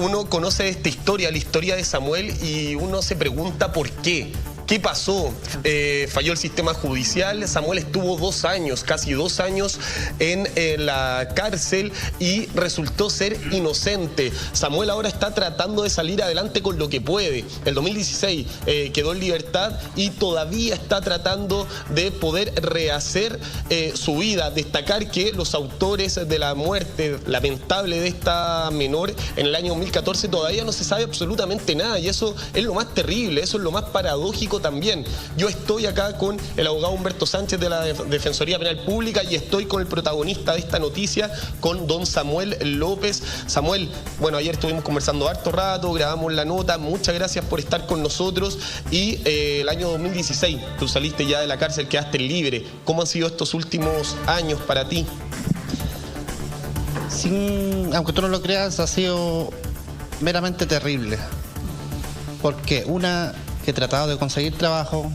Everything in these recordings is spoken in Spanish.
Uno conoce esta historia, la historia de Samuel, y uno se pregunta por qué. ¿Qué pasó? Falló el sistema judicial. Samuel estuvo 2 años, casi 2 años en la cárcel y resultó ser inocente. Samuel ahora está tratando de salir adelante con lo que puede. El 2016 quedó en libertad y todavía está tratando de poder rehacer su vida. Destacar que los autores de la muerte lamentable de esta menor en el año 2014 todavía no se sabe absolutamente nada, y eso es lo más terrible, eso es lo más paradójico también. Yo estoy acá con el abogado Humberto Sánchez de la Defensoría Penal Pública y estoy con el protagonista de esta noticia, con don Samuel López. Samuel, bueno, ayer estuvimos conversando harto rato, grabamos la nota, muchas gracias por estar con nosotros. Y el año 2016, tú saliste ya de la cárcel, quedaste libre. ¿Cómo han sido estos últimos años para ti? Aunque tú no lo creas, ha sido meramente terrible. Porque que he tratado de conseguir trabajo,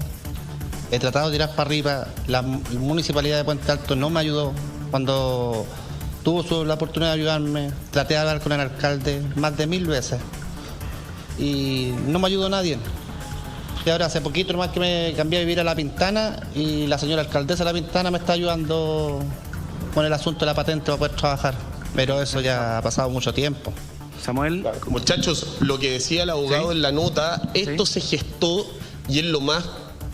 he tratado de tirar para arriba, la municipalidad de Puente Alto no me ayudó cuando tuvo la oportunidad de ayudarme, traté de hablar con el alcalde más de 1000 veces y no me ayudó nadie. Y ahora hace poquito nomás que me cambié a vivir a La Pintana y la señora alcaldesa de La Pintana me está ayudando con el asunto de la patente para poder trabajar, pero eso ya ha pasado mucho tiempo. Samuel. Muchachos, lo que decía el abogado en la nota, esto se gestó, y es lo más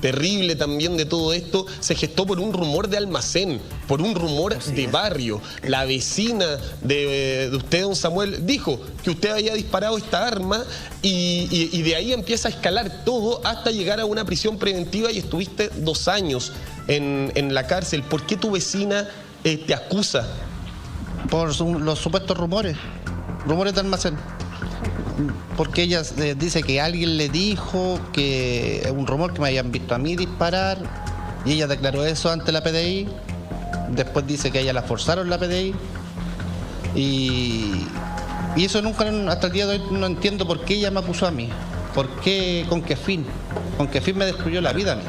terrible también de todo esto, se gestó por un rumor de almacén, por un rumor de barrio. La vecina de usted, don Samuel, dijo que usted había disparado esta arma y de ahí empieza a escalar todo hasta llegar a una prisión preventiva y estuviste 2 años en la cárcel. ¿Por qué tu vecina te acusa? Por los supuestos rumores de almacén. Porque ella dice que alguien le dijo que es un rumor, que me habían visto a mí disparar, y ella declaró eso ante la PDI. Después dice que a ella la forzaron la PDI y eso nunca, hasta el día de hoy no entiendo por qué ella me acusó a mí. ¿Por qué? ¿Con qué fin? ¿Con qué fin me destruyó la vida a mí?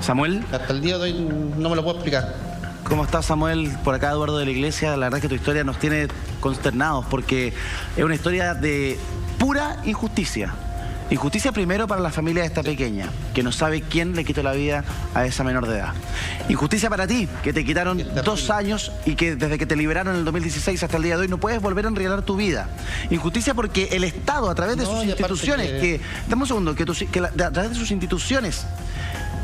Samuel. Hasta el día de hoy no me lo puedo explicar. ¿Cómo estás, Samuel? Por acá, Eduardo de la Iglesia. La verdad es que tu historia nos tiene consternados porque es una historia de pura injusticia. Injusticia primero para la familia de esta pequeña, que no sabe quién le quitó la vida a esa menor de edad. Injusticia para ti, que te quitaron 2 años y que desde que te liberaron en el 2016 hasta el día de hoy no puedes volver a enreglar tu vida. Injusticia porque el Estado, a través de sus instituciones, dame un segundo, a través de sus instituciones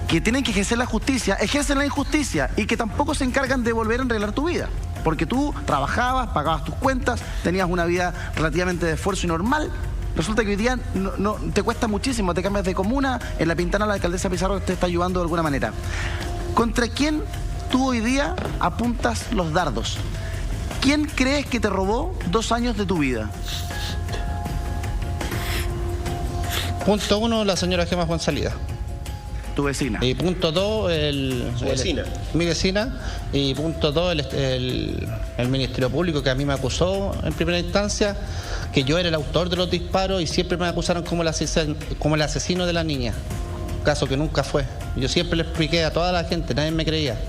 que tienen que ejercer la justicia, ejercen la injusticia y que tampoco se encargan de volver a arreglar tu vida. Porque tú trabajabas, pagabas tus cuentas, tenías una vida relativamente de esfuerzo y normal. Resulta que hoy día no te cuesta muchísimo, te cambias de comuna, en La Pintana la alcaldesa Pizarro te está ayudando de alguna manera. ¿Contra quién tú hoy día apuntas los dardos? ¿Quién crees que te robó 2 años de tu vida? Punto 1, la señora Gemma Fuenzalida. Tu vecina. Y punto 2, mi vecina. Y punto 2, el Ministerio Público, que a mí me acusó en primera instancia que yo era el autor de los disparos y siempre me acusaron como el asesino de la niña. Caso que nunca fue. Yo siempre le expliqué a toda la gente, nadie me creía.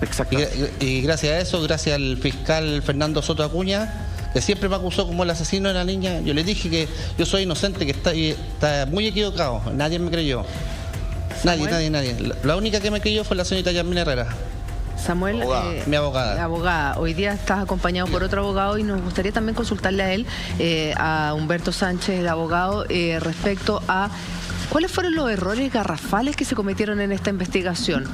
Exacto. Y gracias a eso, gracias al fiscal Fernando Soto Acuña, que siempre me acusó como el asesino de la niña, yo le dije que yo soy inocente, que está muy equivocado. Nadie me creyó. Nadie. La única que me creyó fue la señorita Yasmina Herrera. Samuel, mi abogada. Abogada, hoy día estás acompañado por otro abogado y nos gustaría también consultarle a él, a Humberto Sánchez, el abogado, respecto a cuáles fueron los errores garrafales que se cometieron en esta investigación.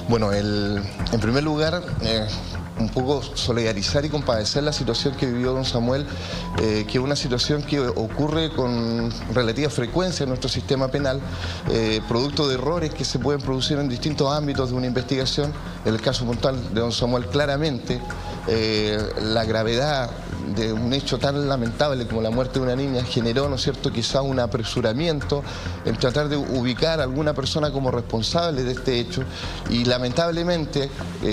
Bueno, en primer lugar, un poco solidarizar y compadecer la situación que vivió don Samuel, que es una situación que ocurre con relativa frecuencia en nuestro sistema penal, producto de errores que se pueden producir en distintos ámbitos de una investigación. En el caso puntual de don Samuel, claramente la gravedad de un hecho tan lamentable como la muerte de una niña generó, ¿no es cierto?, quizá un apresuramiento en tratar de ubicar a alguna persona como responsable de este hecho, y lamentablemente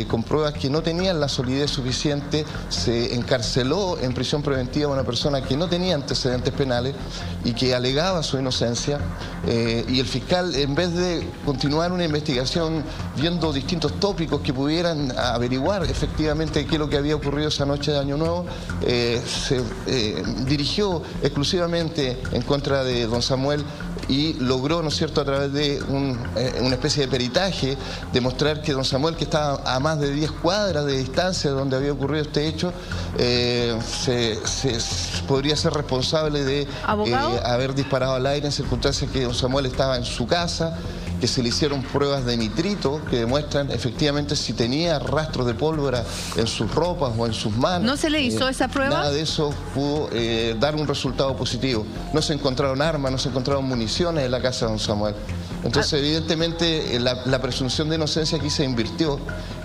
con pruebas que no tenían la solidez suficiente, se encarceló en prisión preventiva a una persona que no tenía antecedentes penales y que alegaba su inocencia, y el fiscal, en vez de continuar una investigación viendo distintos tópicos que pudieran averiguar efectivamente qué es lo que había ocurrido esa noche de Año Nuevo, se dirigió exclusivamente en contra de don Samuel y logró, ¿no es cierto?, a través de una especie de peritaje, demostrar que don Samuel, que estaba a más de 10 cuadras de distancia de donde había ocurrido este hecho, podría ser responsable de haber disparado al aire en circunstancias que don Samuel estaba en su casa, que se le hicieron pruebas de nitrito que demuestran efectivamente si tenía rastros de pólvora en sus ropas o en sus manos. ¿No se le hizo esa prueba? Nada de eso pudo dar un resultado positivo. No se encontraron armas, no se encontraron municiones en la casa de don Samuel. Entonces, evidentemente, la presunción de inocencia aquí se invirtió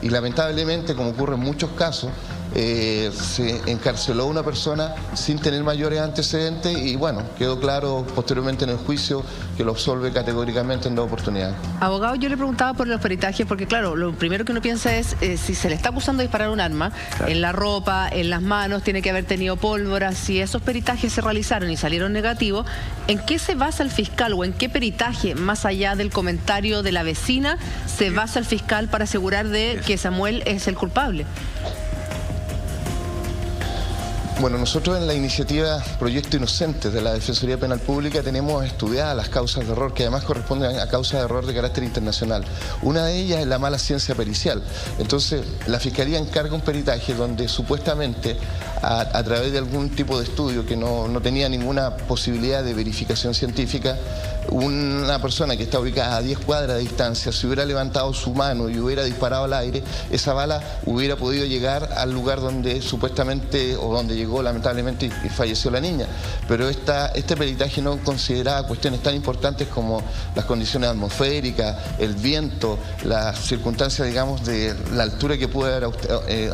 y lamentablemente, como ocurre en muchos casos, se encarceló a una persona sin tener mayores antecedentes y bueno, quedó claro posteriormente en el juicio que lo absolve categóricamente en 2 oportunidades. Abogado, yo le preguntaba por los peritajes porque claro, lo primero que uno piensa es si se le está acusando de disparar un arma, claro, en la ropa, en las manos, tiene que haber tenido pólvora. Si esos peritajes se realizaron y salieron negativos, ¿en qué se basa el fiscal o en qué peritaje, más allá del comentario de la vecina, se basa el fiscal para asegurar de que Samuel es el culpable? Bueno, nosotros en la iniciativa Proyecto Inocentes de la Defensoría Penal Pública tenemos estudiadas las causas de error, que además corresponden a causas de error de carácter internacional. Una de ellas es la mala ciencia pericial. Entonces, la Fiscalía encarga un peritaje donde supuestamente, a través de algún tipo de estudio que no tenía ninguna posibilidad de verificación científica, una persona que está ubicada a 10 cuadras de distancia, si hubiera levantado su mano y hubiera disparado al aire, esa bala hubiera podido llegar al lugar donde supuestamente, o donde llegó lamentablemente y falleció la niña. Pero este peritaje no consideraba cuestiones tan importantes como las condiciones atmosféricas, el viento, las circunstancias, digamos, de la altura que puede haber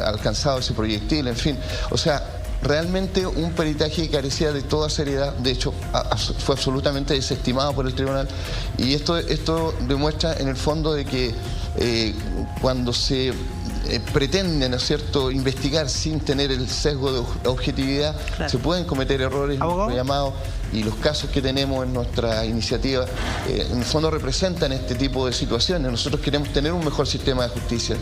alcanzado ese proyectil, en fin. O sea, realmente un peritaje que carecía de toda seriedad. De hecho, fue absolutamente desestimado por el tribunal, y esto demuestra en el fondo de que cuando se pretende, ¿no es cierto?, investigar sin tener el sesgo de objetividad, claro, se pueden cometer errores. Llamados, y los casos que tenemos en nuestra iniciativa en el fondo representan este tipo de situaciones. Nosotros queremos tener un mejor sistema de justicia.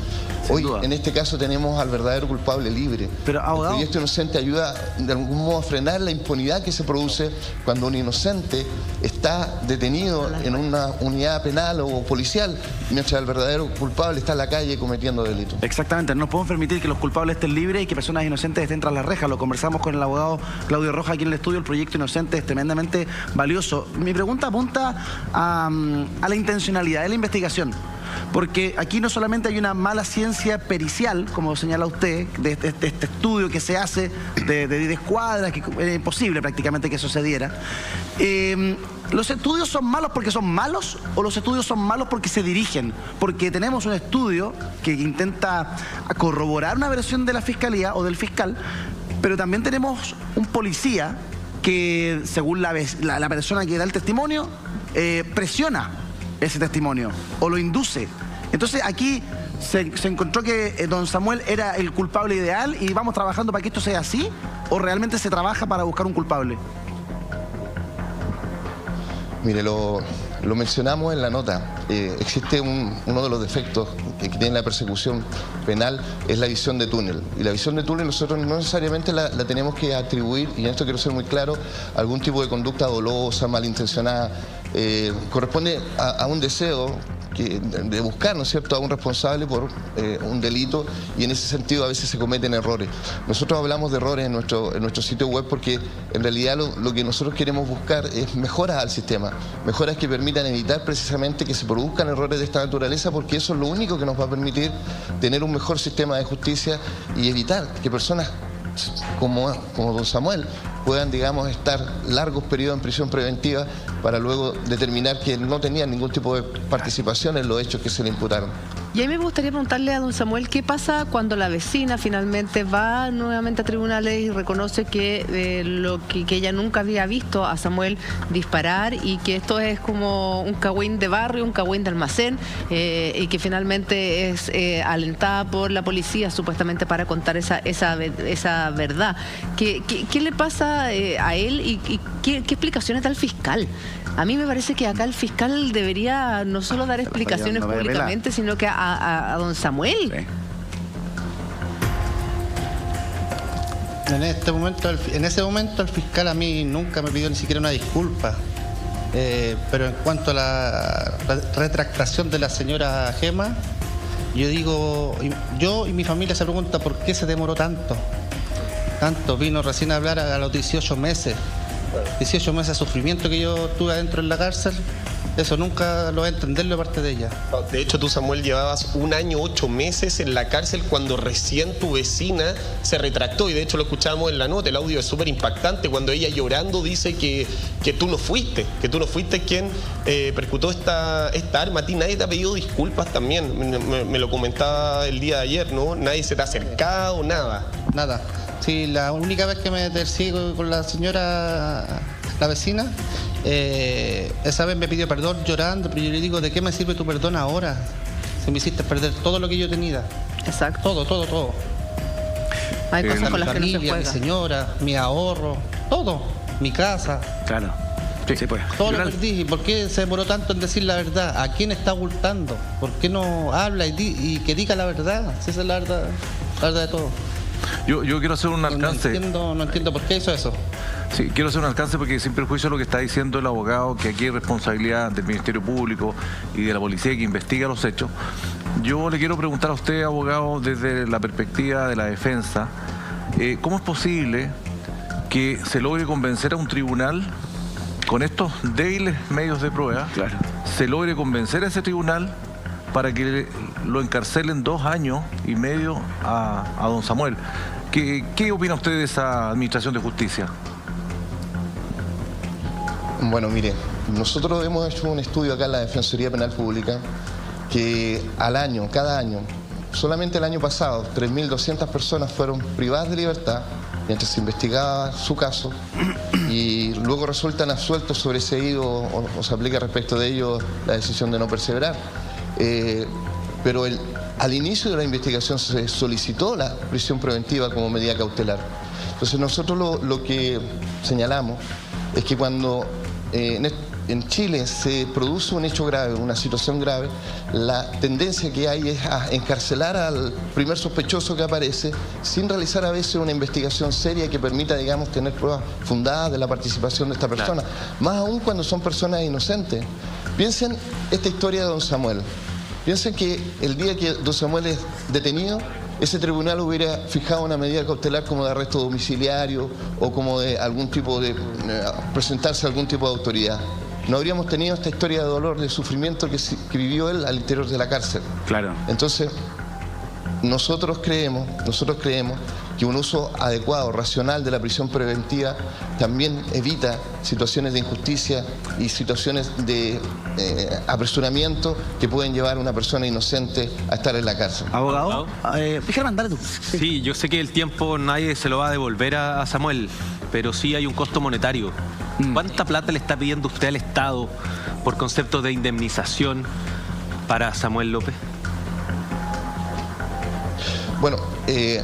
Hoy, en este caso, tenemos al verdadero culpable libre. Pero, abogado, el Proyecto Inocente ayuda de algún modo a frenar la impunidad que se produce cuando un inocente está detenido en una unidad penal o policial, mientras el verdadero culpable está en la calle cometiendo delitos. Exactamente, no nos podemos permitir que los culpables estén libres y que personas inocentes estén tras las rejas. Lo conversamos con el abogado Claudio Rojas aquí en el estudio. El Proyecto Inocente es tremendamente valioso. Mi pregunta apunta a la intencionalidad de la investigación, porque aquí no solamente hay una mala ciencia pericial, como señala usted, de este estudio que se hace de 10 cuadras, que era imposible prácticamente que sucediera. ¿Los estudios son malos porque son malos o los estudios son malos porque se dirigen? Porque tenemos un estudio que intenta corroborar una versión de la fiscalía o del fiscal, pero también tenemos un policía que, según la persona que da el testimonio, presiona ese testimonio o lo induce. Entonces aquí se encontró que don Samuel era el culpable ideal y vamos trabajando para que esto sea así, ¿o realmente se trabaja para buscar un culpable? Mire, lo mencionamos en la nota. Existe uno de los defectos que tiene la persecución penal, es la visión de túnel. Y la visión de túnel nosotros no necesariamente la tenemos que atribuir, y en esto quiero ser muy claro, a algún tipo de conducta dolosa, malintencionada. Corresponde a un deseo de buscar, ¿no es cierto?, a un responsable por un delito, y en ese sentido a veces se cometen errores. Nosotros hablamos de errores en nuestro sitio web porque en realidad lo que nosotros queremos buscar es mejoras al sistema, mejoras que permitan evitar precisamente que se produzcan errores de esta naturaleza, porque eso es lo único que nos va a permitir tener un mejor sistema de justicia y evitar que personas como don Samuel puedan, digamos, estar largos periodos en prisión preventiva para luego determinar que no tenían ningún tipo de participación en los hechos que se le imputaron. Y a mí me gustaría preguntarle a don Samuel qué pasa cuando la vecina finalmente va nuevamente a tribunales y reconoce que que ella nunca había visto a Samuel disparar y que esto es como un cagüín de barrio, un cagüín de almacén, y que finalmente es alentada por la policía supuestamente para contar esa verdad. ¿Qué le pasa a él y qué explicaciones da el fiscal? A mí me parece que acá el fiscal debería no solo dar explicaciones públicamente, sino que a don Samuel. En ese momento el fiscal a mí nunca me pidió ni siquiera una disculpa. Pero en cuanto a la retractación de la señora Gema, yo y mi familia se pregunta por qué se demoró tanto. Vino recién a hablar a los 18 meses. 18 meses de sufrimiento que yo tuve adentro en la cárcel. Eso nunca lo voy a entender de parte de ella. De hecho, tú, Samuel, llevabas 1 año 8 meses en la cárcel cuando recién tu vecina se retractó. Y de hecho lo escuchábamos en la nota, el audio es súper impactante, cuando ella llorando dice que tú no fuiste, quien percutó esta arma. A ti nadie te ha pedido disculpas también, me lo comentaba el día de ayer, ¿no? Nadie se te ha acercado, nada. Nada. Sí, la única vez que me tercí con la señora, la vecina, esa vez me pidió perdón llorando, pero yo le digo, ¿de qué me sirve tu perdón ahora? Si me hiciste perder todo lo que yo tenía. Exacto. Todo. Hay cosas con las que no se familia, juega. mi señora, mi ahorro, todo. Mi casa. Claro. Sí, pues. Todo lo perdí. ¿Y por qué se demoró tanto en decir la verdad? ¿A quién está ocultando? ¿Por qué no habla y que diga la verdad? Si esa es la verdad de todo. Yo quiero hacer un alcance. No entiendo por qué hizo eso. Sí, quiero hacer un alcance porque sin perjuicio de lo que está diciendo el abogado, que aquí hay responsabilidad del Ministerio Público y de la policía que investiga los hechos. Yo le quiero preguntar a usted, abogado, desde la perspectiva de la defensa, ¿cómo es posible que se logre convencer a un tribunal con estos débiles medios de prueba? Claro. Se logre convencer a ese tribunal para que lo encarcelen 2 años y medio a don Samuel. ¿Qué opina usted de esa administración de justicia? Bueno, mire, nosotros hemos hecho un estudio acá en la Defensoría Penal Pública que cada año, solamente el año pasado, 3.200 personas fueron privadas de libertad mientras se investigaba su caso y luego resultan absueltos, sobreseídos o se aplica respecto de ellos la decisión de no perseverar. Pero al inicio de la investigación se solicitó la prisión preventiva como medida cautelar. Entonces nosotros lo que señalamos es que cuando en Chile se produce un hecho grave, una situación grave, la tendencia que hay es a encarcelar al primer sospechoso que aparece sin realizar a veces una investigación seria que permita, digamos, tener pruebas fundadas de la participación de esta persona. Claro. Más aún cuando son personas inocentes. Piensen esta historia de don Samuel. Piensen que el día que don Samuel es detenido, ese tribunal hubiera fijado una medida cautelar como de arresto domiciliario o como de algún tipo de presentarse a algún tipo de autoridad. No habríamos tenido esta historia de dolor, de sufrimiento que vivió él al interior de la cárcel. Claro. Entonces, nosotros creemos que un uso adecuado, racional de la prisión preventiva también evita situaciones de injusticia y situaciones de apresuramiento que pueden llevar a una persona inocente a estar en la cárcel. Abogado, déjame mandar tú. Sí, yo sé que el tiempo nadie se lo va a devolver a Samuel, pero sí hay un costo monetario. ¿Cuánta plata le está pidiendo usted al Estado por concepto de indemnización para Samuel López? Bueno,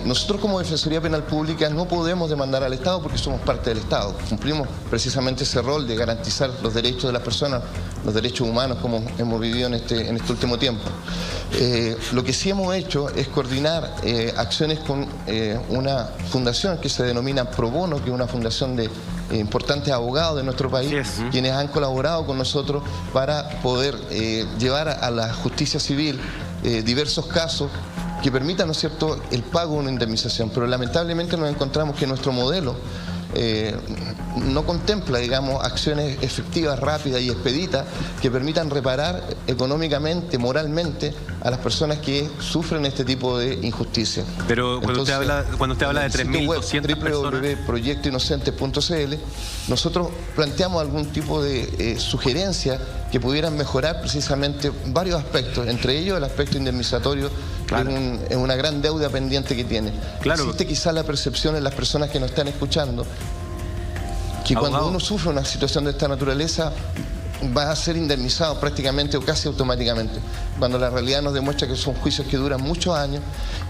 nosotros como Defensoría Penal Pública no podemos demandar al Estado porque somos parte del Estado. Cumplimos precisamente ese rol de garantizar los derechos de las personas, los derechos humanos como hemos vivido en este último tiempo. Lo que sí hemos hecho es coordinar acciones con una fundación que se denomina Pro Bono, que es una fundación de importantes abogados de nuestro país, quienes han colaborado con nosotros para poder llevar a la justicia civil diversos casos que permitan, ¿no es cierto?, el pago de una indemnización. Pero lamentablemente nos encontramos que nuestro modelo no contempla, digamos, acciones efectivas, rápidas y expeditas que permitan reparar económicamente, moralmente a las personas que sufren este tipo de injusticia. Pero cuando usted habla de 3.200 personas, www.proyectoinocentes.cl, nosotros planteamos algún tipo de sugerencia que pudieran mejorar precisamente varios aspectos, entre ellos el aspecto indemnizatorio, claro, que es una gran deuda pendiente que tiene. Claro. Existe quizá la percepción en las personas que nos están escuchando que cuando uno sufre una situación de esta naturaleza va a ser indemnizado prácticamente o casi automáticamente, cuando la realidad nos demuestra que son juicios que duran muchos años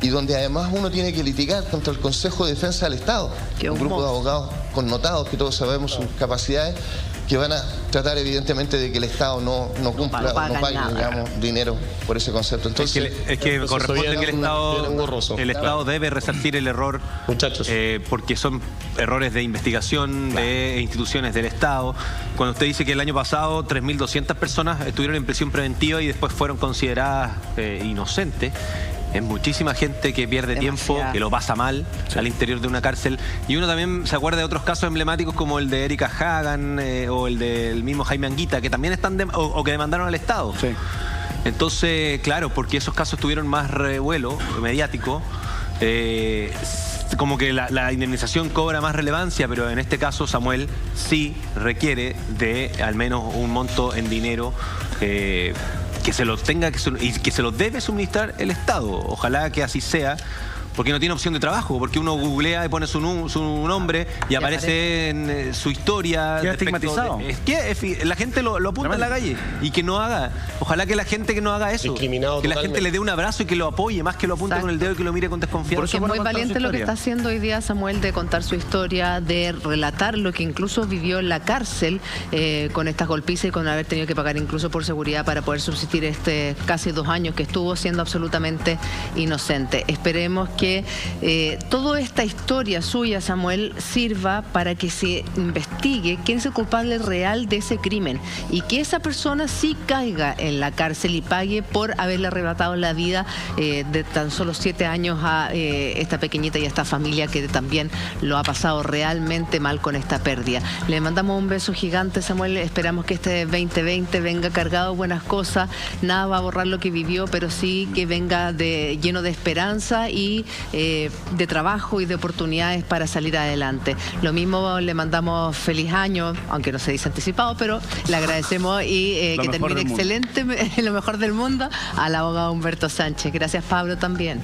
y donde además uno tiene que litigar contra el Consejo de Defensa del Estado, un grupo de abogados connotados que todos sabemos sus capacidades, que van a tratar evidentemente de que el Estado no cumpla o no pague, digamos, dinero por ese concepto. Entonces, es que corresponde que el Estado debe resarcir el error, muchachos, porque son errores de investigación de instituciones del Estado. Cuando usted dice que el año pasado 3.200 personas estuvieron en prisión preventiva y después fueron consideradas inocentes, es muchísima gente que pierde tiempo, que lo pasa mal al interior de una cárcel. Y uno también se acuerda de otros casos emblemáticos como el de Erika Hagan o el del mismo Jaime Anguita, que también están o que demandaron al Estado. Sí. Entonces, claro, porque esos casos tuvieron más revuelo mediático, como que la indemnización cobra más relevancia, pero en este caso Samuel sí requiere de al menos un monto en dinero que se lo tenga y que se lo debe suministrar el Estado. Ojalá que así sea, porque no tiene opción de trabajo, porque uno googlea y pone su nombre y aparece en su historia. Queda estigmatizado. La gente lo apunta en la calle y que no haga. Ojalá que la gente que no haga eso, que la gente le dé un abrazo y que lo apoye, más que lo apunte con el dedo y que lo mire con desconfianza. Porque es muy valiente lo que está haciendo hoy día Samuel, de contar su historia, de relatar lo que incluso vivió en la cárcel con estas golpizas y con haber tenido que pagar incluso por seguridad para poder subsistir casi 2 años que estuvo siendo absolutamente inocente. Esperemos que toda esta historia suya, Samuel, sirva para que se investigue quién es el culpable real de ese crimen y que esa persona sí caiga en la cárcel y pague por haberle arrebatado la vida de tan solo 7 años a esta pequeñita y a esta familia que también lo ha pasado realmente mal con esta pérdida. Le mandamos un beso gigante, Samuel. Esperamos que este 2020 venga cargado de buenas cosas. Nada va a borrar lo que vivió, pero sí que venga lleno de esperanza y de trabajo y de oportunidades para salir adelante. Lo mismo le mandamos feliz año, aunque no se dice anticipado, pero le agradecemos y que termine excelente, lo mejor del mundo, al abogado Humberto Sánchez. Gracias, Pablo, también.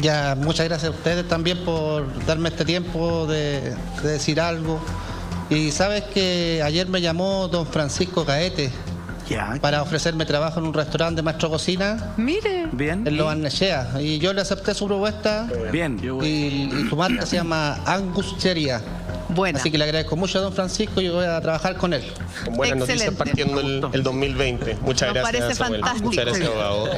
Ya, muchas gracias a ustedes también por darme este tiempo de decir algo. Y sabes que ayer me llamó don Francisco Gaete para ofrecerme trabajo en un restaurante de maestro cocina. Mire. Bien. En Los Barnechea. Y yo le acepté su propuesta. Bien. Y su marca se llama Angustería. Buena. Así que le agradezco mucho a don Francisco y voy a trabajar con él. Con buenas noticias partiendo el 2020. Muchas gracias, Parece Samuel. fantástico. Muchas gracias, abogado.